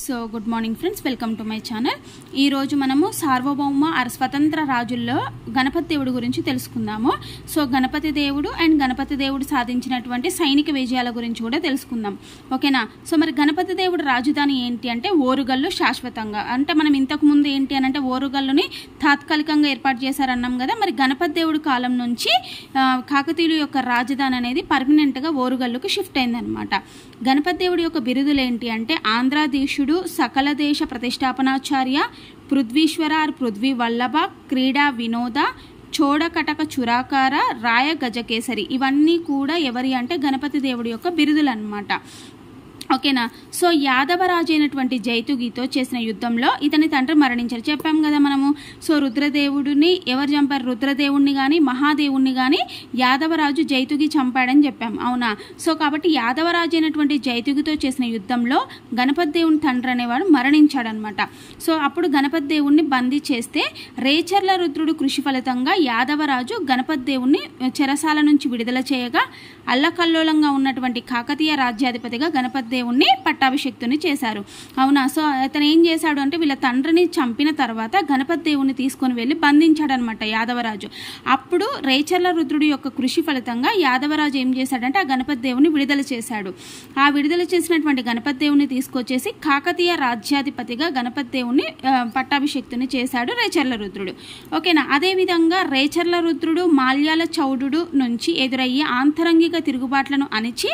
So good morning friends, welcome to my channel. ఈరోజు మనము సార్వభౌమ స్వతంత్ర రాజుల్లో గణపతి దేవుడి గురించి తెలుసుకుందాము. సో గణపతి దేవుడు అండ్ గణపతి దేవుడు సాధించినటువంటి సైనిక విజయాల గురించి కూడా తెలుసుకుందాం, ఓకేనా. సో మరి గణపతి దేవుడు రాజధాని ఏంటి అంటే ఓరుగల్లు శాశ్వతంగా. అంటే మనం ఇంతకు ముందు ఏంటి అని అంటే ఓరుగల్లుని తాత్కాలికంగా ఏర్పాటు చేశారన్నాం కదా. మరి గణపతి దేవుడి కాలం నుంచి కాకతీయుల యొక్క రాజధాని అనేది పర్మనెంట్గా ఓరుగల్లుకు షిఫ్ట్ అయిందనమాట. గణపతి దేవుడి యొక్క బిరుదులు ఏంటి అంటే ఆంధ్రాధీశుడు, సకల దేశ ప్రతిష్టాపనాచార్య, పృథ్వీశ్వర పృథ్వీ వల్లభ, క్రీడా వినోద, చోడకటక చురాకార, రాయ గజకేసరి. ఇవన్నీ కూడా ఎవరి అంటే గణపతి దేవుడి యొక్క బిరుదులు అన్నమాట, ఓకేనా. సో యాదవరాజు అయినటువంటి జైతుగితో చేసిన యుద్ధంలో ఇతని తండ్రి మరణించారు, చెప్పాం కదా మనము. సో రుద్రదేవుడిని ఎవరు చంపారు? రుద్రదేవుడిని కానీ మహాదేవుడిని కానీ యాదవరాజు జైతుగి చంపాడని చెప్పాం, అవునా. సో కాబట్టి యాదవరాజు అయినటువంటి జైతుగితో చేసిన యుద్ధంలో గణపతి దేవుని తండ్రి అనేవాడు మరణించాడనమాట. సో అప్పుడు గణపతి దేవుణ్ణి బందీ చేస్తే రేచర్ల రుద్రుడు కృషి ఫలితంగా యాదవరాజు గణపతి దేవుణ్ణి చెరసాల నుంచి విడుదల చేయగా అల్లకల్లోలంగా ఉన్నటువంటి కాకతీయ రాజ్యాధిపతిగా గణపతి దేవుణ్ణి పట్టాభిషిక్తుని చేశారు, అవునా. సో అతను ఏం చేశాడు అంటే వీళ్ళ తండ్రిని చంపిన తర్వాత గణపతి దేవుణ్ణి తీసుకొని వెళ్ళి బంధించాడనమాట యాదవరాజు. అప్పుడు రేచర్ల రుద్రుడి యొక్క కృషి ఫలితంగా యాదవరాజు ఏం చేశాడంటే ఆ గణపతి దేవుని విడుదల చేశాడు. ఆ విడుదల చేసినటువంటి గణపతి దేవుని తీసుకొచ్చేసి కాకతీయ రాజ్యాధిపతిగా గణపతి దేవుణ్ణి పట్టాభిషిక్తుని చేశాడు రేచర్ల రుద్రుడు, ఓకేనా. అదేవిధంగా రేచర్ల రుద్రుడు మాల్యాల చౌడుడు నుంచి ఎదురయ్యే ఆంతరంగిక తిరుగుబాట్లను అణిచి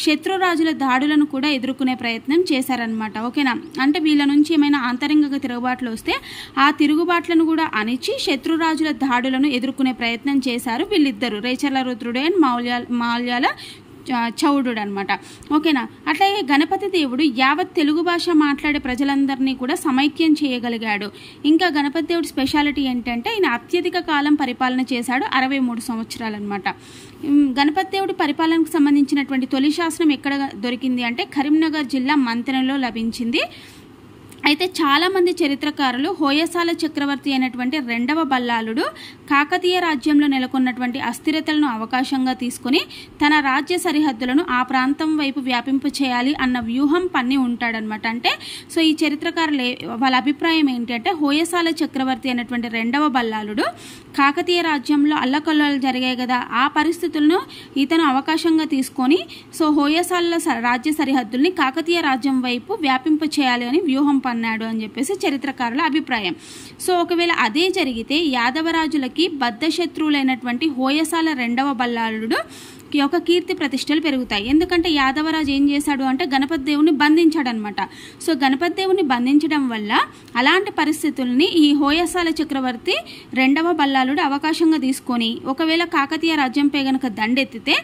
శత్రురాజుల దాడులను కూడా ఎదుర్కొనే ప్రయత్నం చేశారనమాట, ఓకేనా. అంటే వీళ్ళ నుంచి ఏమైనా ఆంతరంగిక తిరుగుబాట్లు వస్తే ఆ తిరుగుబాట్లను కూడా అణిచి శత్రురాజుల దాడులను ఎదుర్కొనే ప్రయత్నం చేశారు వీళ్ళిద్దరు, రేచర్ల రుద్రుడు అండ్ మాల్యాల చౌడు అనమాట, ఓకేనా. అట్లాగే గణపతి దేవుడు యావత్ తెలుగు భాష మాట్లాడే ప్రజలందరినీ కూడా సమైక్యం చేయగలిగాడు. ఇంకా గణపతి దేవుడి స్పెషాలిటీ ఏంటంటే ఆయన అత్యధిక కాలం పరిపాలన చేశాడు, 63 సంవత్సరాలు అనమాట. గణపతి దేవుడి పరిపాలనకు సంబంధించినటువంటి తొలి శాసనం ఎక్కడ దొరికింది అంటే కరీంనగర్ జిల్లా మంతెనలో లభించింది. అయితే చాలామంది చరిత్రకారులు హోయసాల చక్రవర్తి అయినటువంటి రెండవ బల్లాలుడు కాకతీయ రాజ్యంలో నెలకొన్నటువంటి అస్థిరతలను అవకాశంగా తీసుకుని తన రాజ్య సరిహద్దులను ఆ ప్రాంతం వైపు వ్యాపింప చేయాలి అన్న వ్యూహం పన్ని ఉంటాడనమాట. అంటే సో ఈ చరిత్రకారులు వాళ్ళ అభిప్రాయం ఏంటి అంటే హోయసాల చక్రవర్తి అయినటువంటి రెండవ బల్లాలుడు కాకతీయ రాజ్యంలో అల్లకల్లోలు జరిగాయి కదా, ఆ పరిస్థితులను ఇతను అవకాశంగా తీసుకొని సో హోయసాల రాజ్య సరిహద్దుల్ని కాకతీయ రాజ్యం వైపు వ్యాపింప చేయాలి అని వ్యూహం పన్నాడు అని చెప్పేసి చరిత్రకారుల అభిప్రాయం. సో ఒకవేళ అదే జరిగితే యాదవరాజులకి బద్ధశత్రువులైనటువంటి హోయసాల రెండవ బల్లాలుడు ఒక కీర్తి ప్రతిష్టలు పెరుగుతాయి. ఎందుకంటే యాదవరాజు ఏం చేశాడు అంటే గణపతి దేవుని బంధించాడనమాట. సో గణపతి దేవుని బంధించడం వల్ల అలాంటి పరిస్థితుల్ని ఈ హోయసాల చక్రవర్తి రెండవ బల్లాలుడు అవకాశంగా తీసుకొని ఒకవేళ కాకతీయ రాజ్యంపై గనక దండెత్తితే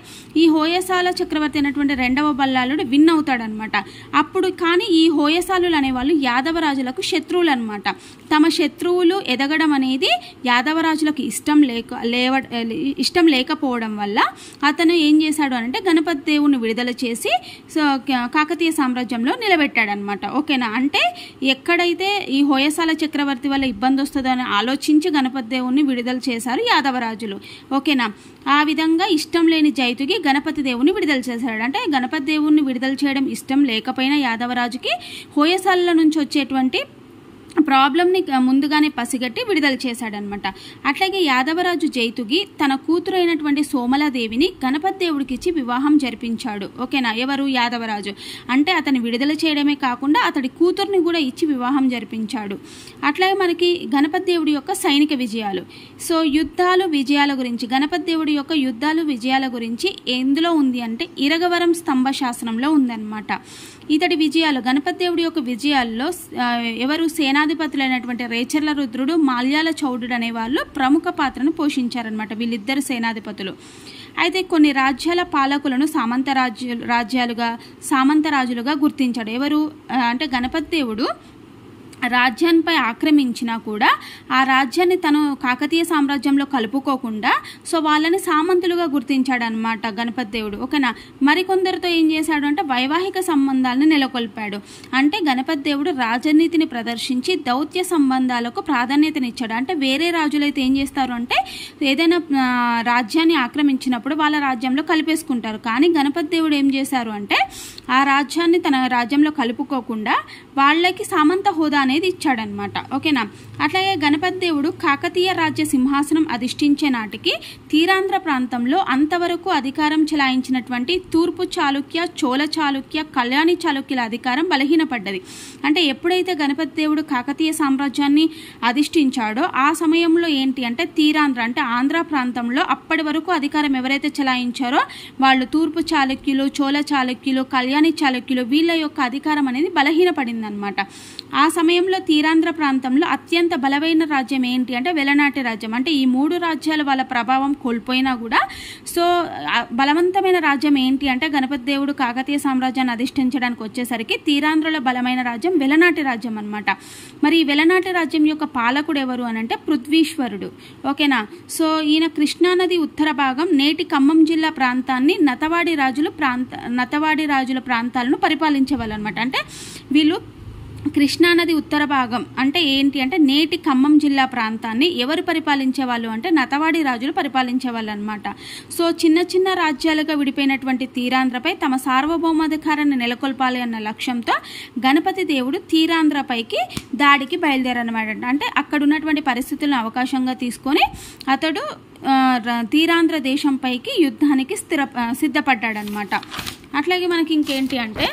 ఈ హోయసాల చక్రవర్తి అయినటువంటి రెండవ బల్లాలుడు విన్ అవుతాడనమాట. అప్పుడు కానీ ఈ హోయసాలులు అనేవాళ్ళు యాదవరాజులకు శత్రువులు అనమాట. తమ శత్రువులు ఎదగడం అనేది యాదవరాజులకు ఇష్టం లేకపోవడం వల్ల అతను ఏం చేశాడు అంటే గణపతి దేవుని విడుదల చేసి సో కాకతీయ సామ్రాజ్యంలో నిలబెట్టాడనమాట, ఓకేనా. అంటే ఎక్కడైతే ఈ హోయసాల చక్రవర్తి వల్ల ఇబ్బంది వస్తుందో అని ఆలోచించి గణపతి దేవుని విడుదల చేశారు యాదవరాజులు, ఓకేనా. ఆ విధంగా ఇష్టం లేని జైతుకి గణపతి దేవుని విడుదల చేశాడు. అంటే గణపతి దేవుని విడుదల చేయడం ఇష్టం లేకపోయినా యాదవరాజుకి హోయసాల నుంచి వచ్చేటువంటి ప్రాబ్లంని ముందుగానే పసిగట్టి విడుదల చేశాడనమాట. అట్లాగే యాదవరాజు జైతుగి తన కూతురు అయినటువంటి సోమలాదేవిని గణపతి దేవుడికి ఇచ్చి వివాహం జరిపించాడు, ఓకేనా. ఎవరు? యాదవరాజు. అంటే అతని విడుదల చేయడమే కాకుండా అతడి కూతుర్ని కూడా ఇచ్చి వివాహం జరిపించాడు. అట్లాగే మనకి గణపతి దేవుడి యొక్క సైనిక విజయాలు. సో యుద్ధాలు విజయాల గురించి గణపతి దేవుడి యొక్క యుద్ధాలు విజయాల గురించి ఎందులో ఉంది అంటే ఇరగవరం స్తంభ శాసనంలో ఉందన్నమాట. ఇతడి విజయాలు గణపతి దేవుడి యొక్క విజయాల్లో ఎవరు? సేనాధిపతులైనటువంటి రేచర్ల రుద్రుడు, మాల్యాల చౌడు అనే వాళ్ళు ప్రముఖ పాత్రను పోషించారనమాట, వీళ్ళిద్దరు సేనాధిపతులు. అయితే కొన్ని రాజ్యాల పాలకులను సామంతరాజులుగా గుర్తించాడు. ఎవరు అంటే గణపతి దేవుడు రాజ్యాన్నిపై ఆక్రమించినా కూడా ఆ రాజ్యాన్ని తను కాకతీయ సామ్రాజ్యంలో కలుపుకోకుండా సో వాళ్ళని సామంతులుగా గుర్తించాడనమాట గణపతి దేవుడు. ఓకేనా. మరికొందరితో ఏం చేశాడు అంటే వైవాహిక సంబంధాలను నెలకొల్పాడు. అంటే గణపతి దేవుడు రాజనీతిని ప్రదర్శించి దౌత్య సంబంధాలకు ప్రాధాన్యతనిచ్చాడు. అంటే వేరే రాజులైతే ఏం చేస్తారు అంటే ఏదైనా రాజ్యాన్ని ఆక్రమించినప్పుడు వాళ్ళ రాజ్యంలో కలిపేసుకుంటారు. కానీ గణపతి దేవుడు ఏం చేశారు అంటే ఆ రాజ్యాన్ని తన రాజ్యంలో కలుపుకోకుండా వాళ్ళకి సామంత హోదా అనేది ఇచ్చాడనమాట. ఓకేనా. అట్లాగే గణపతి దేవుడు కాకతీయ రాజ్య సింహాసనం అధిష్ఠించే నాటికి తీరాంధ్ర ప్రాంతంలో అంతవరకు అధికారం చెలాయించినటువంటి తూర్పు చాళుక్య, చోళ చాళుక్య, కళ్యాణి చాళుక్యుల అధికారం బలహీనపడ్డది. అంటే ఎప్పుడైతే గణపతి దేవుడు కాకతీయ సామ్రాజ్యాన్ని అధిష్ఠించాడో ఆ సమయంలో ఏంటి అంటే తీరాంధ్ర అంటే ఆంధ్ర ప్రాంతంలో అప్పటి వరకు అధికారం ఎవరైతే చెలాయించారో వాళ్ళు తూర్పు చాళుక్యులు, చోళ చాళుక్యులు, కళ్యాణి చాళుక్యులు వీళ్ళ యొక్క అధికారం అనేది బలహీనపడింది అనమాట. ఆ సమయంలో తీరాంధ్ర ప్రాంతంలో అత్యంత బలమైన రాజ్యం ఏంటి అంటే వెలనాటి రాజ్యం. అంటే ఈ 3 రాజ్యాలు వాళ్ళ ప్రభావం కోల్పోయినా కూడా సో బలవంతమైన రాజ్యం ఏంటి అంటే గణపతి దేవుడు కాకతీయ సామ్రాజ్యాన్ని అధిష్ఠించడానికి వచ్చేసరికి తీరాంధ్రలో బలమైన రాజ్యం వెలనాటి రాజ్యం అనమాట. మరి ఈ వెలనాటి రాజ్యం యొక్క పాలకుడు ఎవరు అని అంటే పృథ్వీశ్వరుడు. ఓకేనా. సో ఈయన కృష్ణానది ఉత్తర భాగం నేటి ఖమ్మం జిల్లా ప్రాంతాన్ని నతవాడి రాజుల ప్రాంతాలను పరిపాలించేవాళ్ళు అనమాట. అంటే వీళ్ళు కృష్ణానది ఉత్తర భాగం అంటే ఏంటి అంటే నేటి ఖమ్మం జిల్లా ప్రాంతాన్ని ఎవరు పరిపాలించే వాళ్ళు అంటే నతవాడి రాజులు పరిపాలించే వాళ్ళు అనమాట. సో చిన్న చిన్న రాజ్యాలుగా విడిపోయినటువంటి తీరాంధ్రపై తమ సార్వభౌమాధికారాన్ని నెలకొల్పాలి అన్న లక్ష్యంతో గణపతి దేవుడు తీరాంధ్రపైకి దాడికి బయలుదేరనమాట. అంటే అక్కడ ఉన్నటువంటి పరిస్థితులను అవకాశంగా తీసుకొని అతడు తీరాంధ్ర దేశంపైకి యుద్ధానికి సిద్ధపడ్డాడనమాట. అట్లాగే మనకి ఇంకేంటి అంటే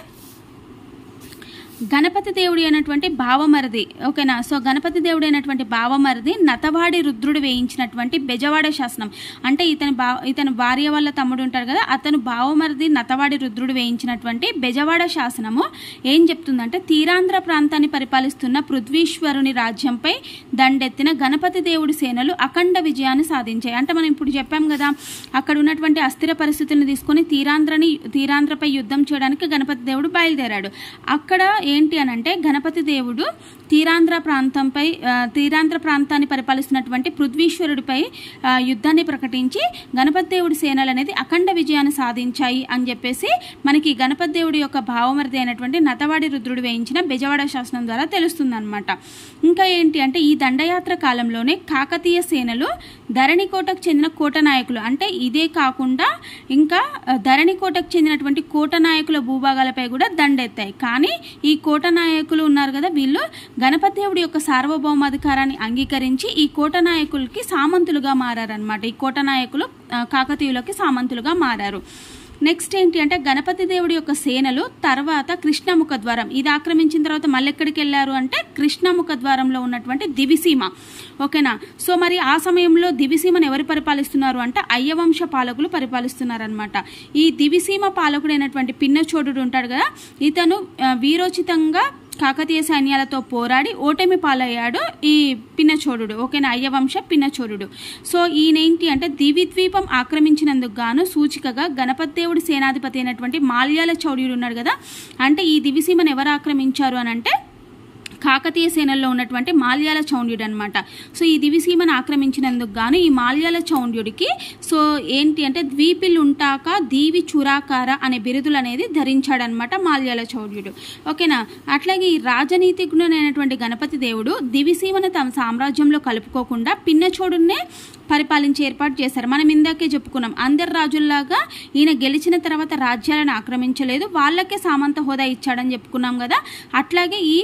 గణపతి దేవుడి అయినటువంటి భావమరిది. ఓకేనా. సో గణపతి దేవుడు అయినటువంటి భావమరిది నతవాడి రుద్రుడు వేయించినటువంటి బెజవాడ శాసనం అంటే ఇతని భార్య వాళ్ళ తమ్ముడు ఉంటారు కదా అతను భావమరిది నతవాడి రుద్రుడు వేయించినటువంటి బెజవాడ శాసనము ఏం చెప్తుందంటే తీరాంధ్ర ప్రాంతాన్ని పరిపాలిస్తున్న పృథ్వీశ్వరుని రాజ్యంపై దండెత్తిన గణపతి దేవుడి సేనలు అఖండ విజయాన్ని సాధించాయి. అంటే మనం ఇప్పుడు చెప్పాం కదా అక్కడ ఉన్నటువంటి అస్థిర పరిస్థితులను తీసుకొని తీరాంధ్రపై యుద్ధం చేయడానికి గణపతి దేవుడు బయలుదేరాడు. అక్కడ ఏంటి అని అంటే గణపతి దేవుడు తీరాంధ్ర ప్రాంతాన్ని పరిపాలిస్తున్నటువంటి పృథ్వీశ్వరుడిపై యుద్ధాన్ని ప్రకటించి గణపతి దేవుడి సేనలు అనేది అఖండ విజయాన్ని సాధించాయి అని చెప్పేసి మనకి గణపతి దేవుడి యొక్క భావమరిది అయినటువంటి నతవాడి రుద్రుడు వేయించిన బెజవాడ శాసనం ద్వారా తెలుస్తుంది అనమాట. ఇంకా ఏంటి అంటే ఈ దండయాత్ర కాలంలోనే కాకతీయ సేనలు ధరణికోటకు చెందిన కోట నాయకులు అంటే ఇదే కాకుండా ఇంకా ధరణికోటకు చెందినటువంటి కోట నాయకుల భూభాగాలపై కూడా దండెత్తాయి. కానీ ఈ కోట నాయకులు ఉన్నారు కదా వీళ్ళు గణపతి దేవుడి యొక్క సార్వభౌమాధికారాన్ని అంగీకరించి ఈ కోట నాయకులకి సామంతులుగా మారారనమాట. ఈ కోట నాయకులు కాకతీయులకి సామంతులుగా మారారు. నెక్స్ట్ ఏంటి అంటే గణపతి దేవుడి యొక్క సేనలు తర్వాత కృష్ణముఖ ద్వారం ఇది ఆక్రమించిన తర్వాత మళ్ళీ ఎక్కడికి వెళ్ళారు అంటే కృష్ణముఖ ద్వారంలో ఉన్నటువంటి దివిసీమ. ఓకేనా. సో మరి ఆ సమయంలో దివిసీమను ఎవరు పరిపాలిస్తున్నారు అంటే అయ్యవంశ పాలకులు పరిపాలిస్తున్నారనమాట. ఈ దివిసీమ పాలకుడైనటువంటి పిన్నచోడుడు ఉంటాడు కదా ఇతను వీరోచితంగా కాకతీయ సైన్యాలతో పోరాడి ఓటమి పాలయ్యాడు ఈ పిన్నచోడుడు. ఓకేనా. అయ్యవంశ పిన్నచోడుడు. సో ఈయనేంటి అంటే దివిద్వీపం ఆక్రమించినందుకు గాను సూచికగా గణపతి దేవుడి సేనాధిపతి అయినటువంటి మాల్యాల చౌర్యుడు ఉన్నాడు కదా అంటే ఈ దివిసీమను ఎవరు ఆక్రమించారు అని అంటే కాకతీయ సేనల్లో ఉన్నటువంటి మాల్యాల చౌండ్యుడు అనమాట. సో ఈ దివిసీమను ఆక్రమించినందుకు గాను ఈ మాల్యాల చౌండ్యుడికి సో ఏంటి అంటే ద్వీపిలుంటాక దీవి చురాకార అనే బిరుదులు అనేది ధరించాడనమాట మాల్యాల చౌండ్యుడు. ఓకేనా. అట్లాగే ఈ రాజనీతిజ్ఞుడైనటువంటి గణపతి దేవుడు దివిసీమను తమ సామ్రాజ్యంలో కలుపుకోకుండా పిన్నచోడునే పరిపాలించే ఏర్పాటు చేశారు. మనం ఇందాకే చెప్పుకున్నాం అందరు రాజుల్లాగా ఈయన గెలిచిన తర్వాత రాజ్యాలను ఆక్రమించలేదు వాళ్ళకే సామంత హోదా ఇచ్చాడని చెప్పుకున్నాం కదా. అట్లాగే ఈ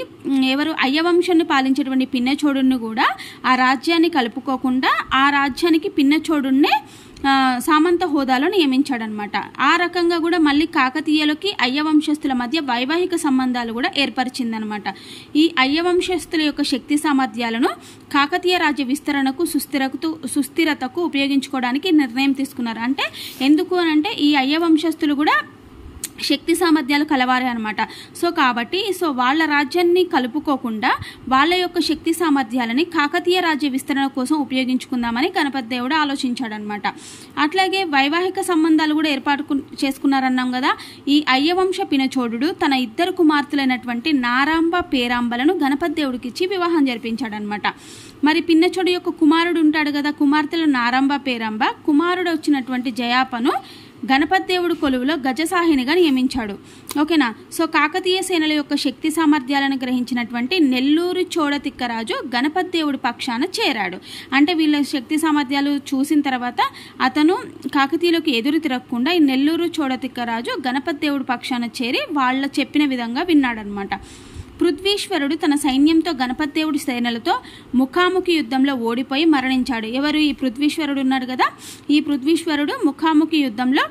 అయ్యవంశాన్ని పాలించేటువంటి పిన్నచోడుని కూడా ఆ రాజ్యాన్ని కలుపుకోకుండా ఆ రాజ్యానికి పిన్నచోడునే సామంత హోదాలో నియమించాడనమాట. ఆ రకంగా కూడా మళ్ళీ కాకతీయులకి అయ్యవంశస్థుల మధ్య వైవాహిక సంబంధాలు కూడా ఏర్పరిచిందనమాట. ఈ అయ్యవంశస్థుల యొక్క శక్తి సామర్థ్యాలను కాకతీయ రాజ్య విస్తరణకు సుస్థిరతకు ఉపయోగించుకోవడానికి నిర్ణయం తీసుకున్నారు. అంటే ఎందుకు అనంటే ఈ అయ్యవంశస్థులు కూడా శక్తి సామర్థ్యాలు కలవారే అనమాట. సో కాబట్టి వాళ్ళ రాజ్యాన్ని కలుపుకోకుండా వాళ్ళ యొక్క శక్తి సామర్థ్యాలని కాకతీయ రాజ్య విస్తరణ కోసం ఉపయోగించుకుందామని గణపతి దేవుడు ఆలోచించాడనమాట. అట్లాగే వైవాహిక సంబంధాలు కూడా ఏర్పాటు చేసుకున్నారన్నాం కదా. ఈ అయ్యవంశ పినచోడుడు తన 2 కుమార్తెలైనటువంటి నారాంబ పేరాంబలను గణపతి దేవుడికి ఇచ్చి వివాహం జరిపించాడనమాట. మరి పిన్నచోడు యొక్క కుమారుడు ఉంటాడు కదా, కుమార్తెలు నారాంబ పేరాంబ. కుమారుడు వచ్చినటువంటి జయాపను గణపతి దేవుడు కొలువులో గజసాహినిగా నియమించాడు. ఓకేనా. సో కాకతీయ సేనల యొక్క శక్తి సామర్థ్యాలను గ్రహించినటువంటి నెల్లూరు చోడతిక్కరాజు గణపతి దేవుడి పక్షాన చేరాడు. అంటే వీళ్ళ శక్తి సామర్థ్యాలు చూసిన తర్వాత అతను కాకతీయులకు ఎదురు తిరగకుండా ఈ నెల్లూరు చోడతిక్కరాజు గణపతి దేవుడి పక్షాన చేరి వాళ్ళ చెప్పిన విధంగా విన్నాడనమాట. పృథ్వీశ్వరుడు తన సైన్యంతో గణపతి దేవుడి సేనలతో ముఖాముఖి యుద్ధంలో ఓడిపోయి మరణించాడు. ఎవరు? ఈ పృథ్వీశ్వరుడు ఉన్నాడు కదా, ఈ పృథ్వీశ్వరుడు ముఖాముఖి యుద్ధంలో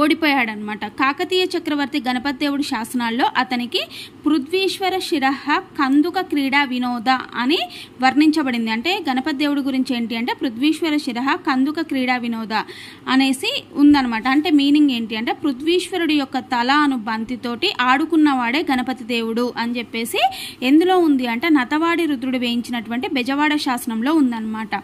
ఓడిపోయాడనమాట. కాకతీయ చక్రవర్తి గణపతి దేవుడి శాసనాల్లో అతనికి పృథ్వీశ్వర శిరః కందుక క్రీడా వినోద అని వర్ణించబడింది. అంటే గణపతి దేవుడి గురించి ఏంటి అంటే పృథ్వీశ్వర శిరః కందుక క్రీడా వినోద అనేసి ఉందన్నమాట. అంటే మీనింగ్ ఏంటి అంటే పృథ్వీశ్వరుడి యొక్క తల అను బంతితోటి ఆడుకున్నవాడే గణపతి దేవుడు అని చెప్పేసి ఎందులో ఉంది అంటే నతవాడి రుద్రుడు వేయించినటువంటి బెజవాడ శాసనంలో ఉందన్నమాట.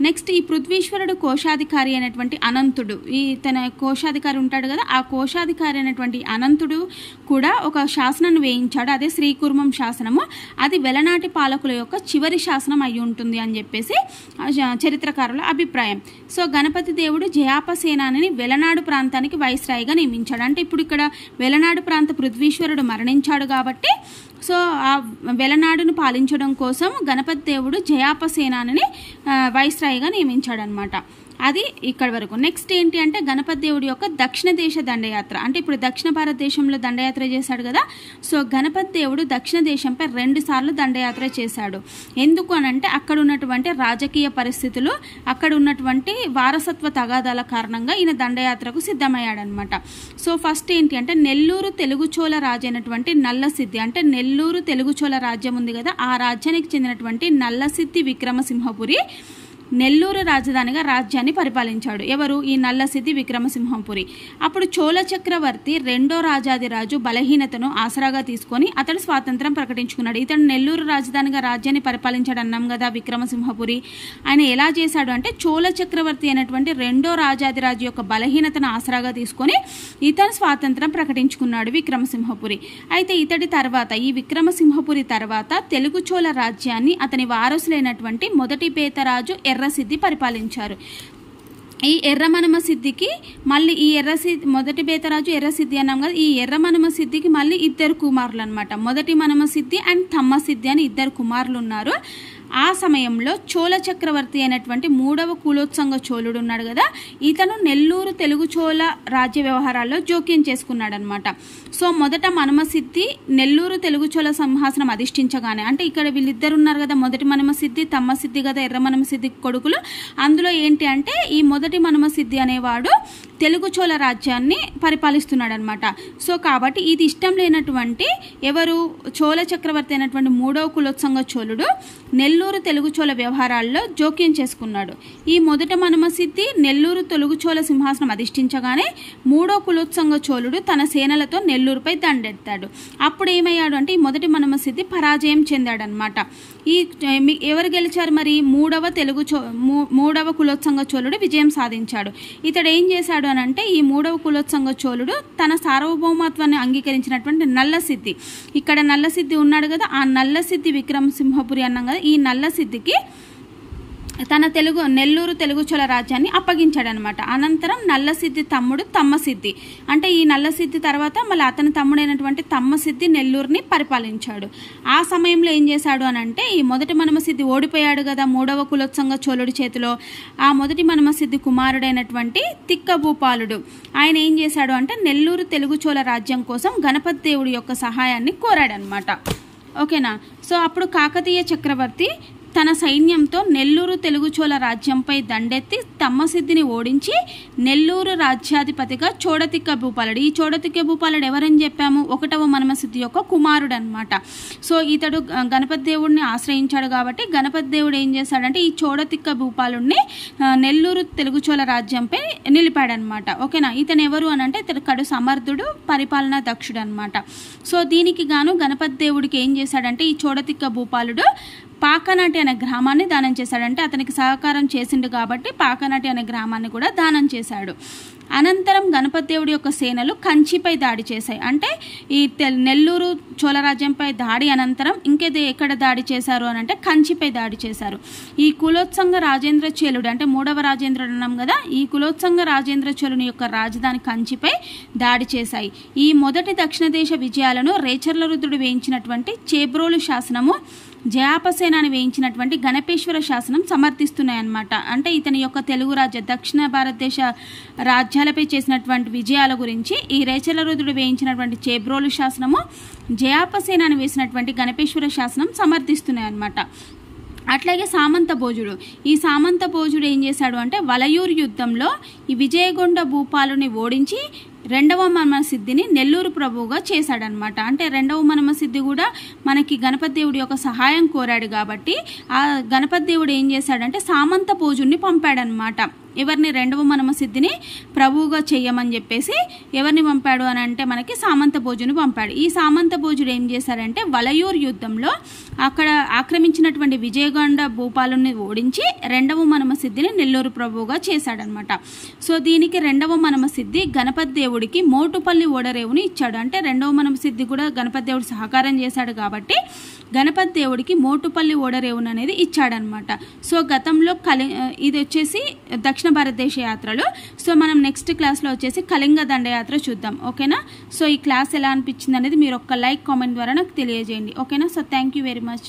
నెక్స్ట్ ఈ పృథ్వీశ్వరుడు కోశాధికారి అయినటువంటి అనంతుడు, ఈ తన కోశాధికారి ఉంటాడు కదా, ఆ కోశాధికారి అయినటువంటి అనంతుడు కూడా ఒక శాసనాన్ని వేయించాడు. అదే శ్రీకుర్మం శాసనము. అది వెలనాటి పాలకుల యొక్క చివరి శాసనం అయి ఉంటుంది అని చెప్పేసి చరిత్రకారుల అభిప్రాయం. సో గణపతి దేవుడు జయాపసేనాని వెలనాడు ప్రాంతానికి వైస్రాయిగా నియమించాడు. అంటే ఇప్పుడు ఇక్కడ వెలనాడు ప్రాంత పృథ్వీశ్వరుడు మరణించాడు కాబట్టి సో ఆ వెలనాడును పాలించడం కోసం గణపతి దేవుడు జయాపసేనాని వైస్రాయిగా నియమించాడనమాట. అది ఇక్కడ వరకు. నెక్స్ట్ ఏంటి అంటే గణపతి దేవుడి యొక్క దక్షిణ దేశ దండయాత్ర. అంటే ఇప్పుడు దక్షిణ భారతదేశంలో దండయాత్ర చేశాడు కదా, సో గణపతి దేవుడు దక్షిణ దేశంపై 2 సార్లు దండయాత్ర చేశాడు. ఎందుకు అనంటే అక్కడ ఉన్నటువంటి రాజకీయ పరిస్థితులు, అక్కడ ఉన్నటువంటి వారసత్వ తగాదాల కారణంగా ఈయన దండయాత్రకు సిద్ధమయ్యాడనమాట. సో ఫస్ట్ ఏంటి అంటే నెల్లూరు తెలుగుచోళ రాజు అయినటువంటి నల్లసిద్ధి, అంటే నెల్లూరు తెలుగుచోళ రాజ్యం ఉంది కదా, ఆ రాజ్యానికి చెందినటువంటి నల్లసిద్ధి విక్రమసింహపురి నెల్లూరు రాజధానిగా రాజ్యాన్ని పరిపాలించాడు. ఎవరు? ఈ నల్లసిద్ధి విక్రమసింహపురి. అప్పుడు చోళ చక్రవర్తి 2వ రాజాదిరాజు బలహీనతను ఆసరాగా తీసుకొని అతడు స్వాతంత్రం ప్రకటించుకున్నాడు. ఇతడు నెల్లూరు రాజధానిగా రాజ్యాన్ని పరిపాలించాడు అన్నాం కదా విక్రమసింహపురి. ఆయన ఎలా చేశాడు అంటే చోళ చక్రవర్తి అయినటువంటి 2వ రాజాదిరాజు యొక్క బలహీనతను ఆసరాగా తీసుకొని ఇతను స్వాతంత్రం ప్రకటించుకున్నాడు విక్రమసింహపురి. అయితే ఇతడి తర్వాత ఈ విక్రమసింహపురి తర్వాత తెలుగు చోళ రాజ్యాన్ని అతని వారసులైనటువంటి మొదటి పేతరాజు ఎర్రసిద్ధి పరిపాలించారు. ఈ ఎర్రమనమ సిద్ధికి మళ్ళీ ఈ మొదటి బేతరాజు ఎర్రసిద్ధి అన్నాం కదా, ఈ ఎర్రమనమ సిద్ధికి మళ్ళీ 2 కుమారులు అనమాట. మొదటి మనమ సిద్ధి అండ్ తమ్మ సిద్ధి అని 2 కుమారులు ఉన్నారు. ఆ సమయంలో చోళ చక్రవర్తి అయినటువంటి 3వ కులోత్సంగ చోళుడు ఉన్నాడు కదా, ఇతను నెల్లూరు తెలుగు చోళ రాజ్య వ్యవహారాల్లో జోక్యం చేసుకున్నాడు అనమాట. సో మొదట మనమసిద్ధి నెల్లూరు తెలుగు చోళ సింహాసనం అధిష్ఠించగానే, అంటే ఇక్కడ వీళ్ళిద్దరు ఉన్నారు కదా, మొదటి మనమసిద్ధి తమ్మ సిద్ధి కదా, ఎర్ర మనమసిద్ధి కొడుకులు. అందులో ఏంటి అంటే ఈ మొదటి మనమసిద్ధి అనేవాడు తెలుగు చోళ రాజ్యాన్ని పరిపాలిస్తున్నాడు అనమాట. సో కాబట్టి ఇది ఇష్టం లేనటువంటి ఎవరు చోళ చక్రవర్తి అయినటువంటి 3వ కులోత్సంగ చోళుడు నెల్లూరు తెలుగు చోళ వ్యవహారాల్లో జోక్యం చేసుకున్నాడు. ఈ మొదట మనమసిద్ధి నెల్లూరు తెలుగు చోళ సింహాసనం అధిష్ఠించగానే 3వ కులోత్సంగ చోళుడు తన సేనలతో నెల్లూరుపై దండెత్తాడు. అప్పుడు ఏమయ్యాడు అంటే ఈ మొదటి మనమసిద్ధి పరాజయం చెందాడనమాట. ఈ ఎవరు గెలిచారు మరి? 3వ కులోత్సంగ చోళుడు విజయం సాధించాడు. ఇతడు ఏం చేశాడు అని అంటే ఈ 3వ కులోత్సంగ చోళుడు తన సార్వభౌమత్వాన్ని అంగీకరించినటువంటి నల్లసిద్ధి, ఇక్కడ నల్లసిద్ధి ఉన్నాడు కదా, ఆ నల్లసిద్ధి విక్రమసింహపురి అన్నాం కదా, ఈ నల్లసిద్ధికి తన నెల్లూరు తెలుగు చోళ రాజ్యాన్ని అప్పగించాడనమాట. అనంతరం నల్లసిద్ధి తమ్ముడు తమ్మసిద్ధి, అంటే ఈ నల్లసిద్ధి తర్వాత మళ్ళీ అతని తమ్ముడైనటువంటి తమ్మసిద్ధి నెల్లూరుని పరిపాలించాడు. ఆ సమయంలో ఏం చేశాడు అని అంటే ఈ మొదటి మనమసిద్ధి ఓడిపోయాడు కదా 3వ కులోత్సంగ చోళుడి చేతిలో. ఆ మొదటి మనమసిద్ధి కుమారుడైనటువంటి తిక్కభూపాలుడు ఆయన ఏం చేశాడు అంటే నెల్లూరు తెలుగు చోళ రాజ్యం కోసం గణపతి దేవుడి యొక్క సహాయాన్ని కోరాడనమాట. ఓకేనా. సో అప్పుడు కాకతీయ చక్రవర్తి తన సైన్యంతో నెల్లూరు తెలుగుచోళ రాజ్యంపై దండెత్తి తమ్మసిద్ధిని ఓడించి నెల్లూరు రాజ్యాధిపతిగా చోడతిక్క భూపాలుడు. ఈ చోడతిక్క భూపాలుడు ఎవరని చెప్పాము? 1వ మనమసిద్ధి యొక్క కుమారుడు అనమాట. సో ఇతడు గణపతి దేవుడిని ఆశ్రయించాడు కాబట్టి గణపతి దేవుడు ఏం చేశాడంటే ఈ చోడతిక్క భూపాలుడిని నెల్లూరు తెలుగుచోళ రాజ్యంపై నిలిపాడనమాట. ఓకేనా? ఇతను ఎవరు అని అంటే ఇతడు కడు సమర్థుడు, పరిపాలనా దక్షుడు అనమాట. సో దీనికి గాను గణపతి దేవుడికి ఏం చేశాడంటే ఈ చోడతిక్క భూపాలుడు పాకనాటి అనే గ్రామాన్ని దానం చేశాడంటే అతనికి సహకారం చేసిండు కాబట్టి పాకనాటి అనే గ్రామాన్ని కూడా దానం చేశాడు. అనంతరం గణపతి దేవుడి యొక్క సేనలు కంచిపై దాడి చేశాయి. అంటే ఈ నెల్లూరు చోళరాజ్యంపై దాడి అనంతరం ఇంకేది ఎక్కడ దాడి చేశారు అని అంటే కంచిపై దాడి చేశారు. ఈ కులోత్సంగ రాజేంద్ర చోళుడు అంటే 3వ రాజేంద్రుడు అన్నాం కదా, ఈ కులోత్సంగ రాజేంద్ర చోళుని యొక్క రాజధాని కంచిపై దాడి చేశాయి. ఈ మొదటి దక్షిణ దేశ విజయాలను రేచర్ల రుద్రుడు వేయించినటువంటి చేబ్రోలు శాసనము, జయాపసేనాన్ని వేయించినటువంటి గణపేశ్వర శాసనం సమర్థిస్తున్నాయి అన్నమాట. అంటే ఇతని యొక్క తెలుగు రాజ్య దక్షిణ భారతదేశ రాజ్యాలపై చేసినటువంటి విజయాల గురించి ఈ రేచర్ల రుద్రుడు వేయించినటువంటి చేబ్రోలు శాసనము, జయాపసేనాన్ని వేసినటువంటి గణపేశ్వర శాసనం సమర్థిస్తున్నాయి అన్నమాట. అట్లాగే సామంత భోజుడు, ఈ సామంత భోజుడు ఏం చేశాడు అంటే వలయూరు యుద్ధంలో ఈ విజయగొండ భూపాలుని ఓడించి 2వ మనమసిద్ధిని నెల్లూరు ప్రభువుగా చేశాడనమాట. అంటే 2వ మనమసిద్ధి కూడా మనకి గణపతి దేవుడి యొక్క సహాయం కోరాడు కాబట్టి ఆ గణపతి దేవుడు ఏం చేశాడంటే సామంత భోజుడిని పంపాడనమాట. ఎవరిని? 2వ మనమసిద్ధిని ప్రభువుగా చెయ్యమని చెప్పేసి ఎవరిని పంపాడు అని అంటే మనకి సామంత భోజుని పంపాడు. ఈ సామంత భోజుడు ఏం చేశారంటే వలయూరు యుద్ధంలో అక్కడ ఆక్రమించినటువంటి విజయగొండ భూపాలుని ఓడించి 2వ మనమసిద్ధిని నెల్లూరు ప్రభువుగా చేశాడనమాట. సో దీనికి 2వ మనమసిద్ధి గణపతి దేవుడికి మోటుపల్లి ఓడరేవుని ఇచ్చాడు. అంటే 2వ మనమసిద్ధి కూడా గణపతి దేవుడు సహకారం చేశాడు కాబట్టి గణపతి దేవుడికి మోటుపల్లి ఓడరేవుని అనేది ఇచ్చాడనమాట. సో గతంలో ఇది వచ్చేసి దక్షిణ భారతదేశ యాత్రలు. సో మనం నెక్స్ట్ క్లాస్లో వచ్చేసి కళింగ దండయాత్ర చూద్దాం. ఓకేనా? సో ఈ క్లాస్ ఎలా అనిపించింది అనేది మీరు ఒక్క లైక్ కామెంట్ ద్వారా నాకు తెలియజేయండి. ఓకేనా? So thank you very much.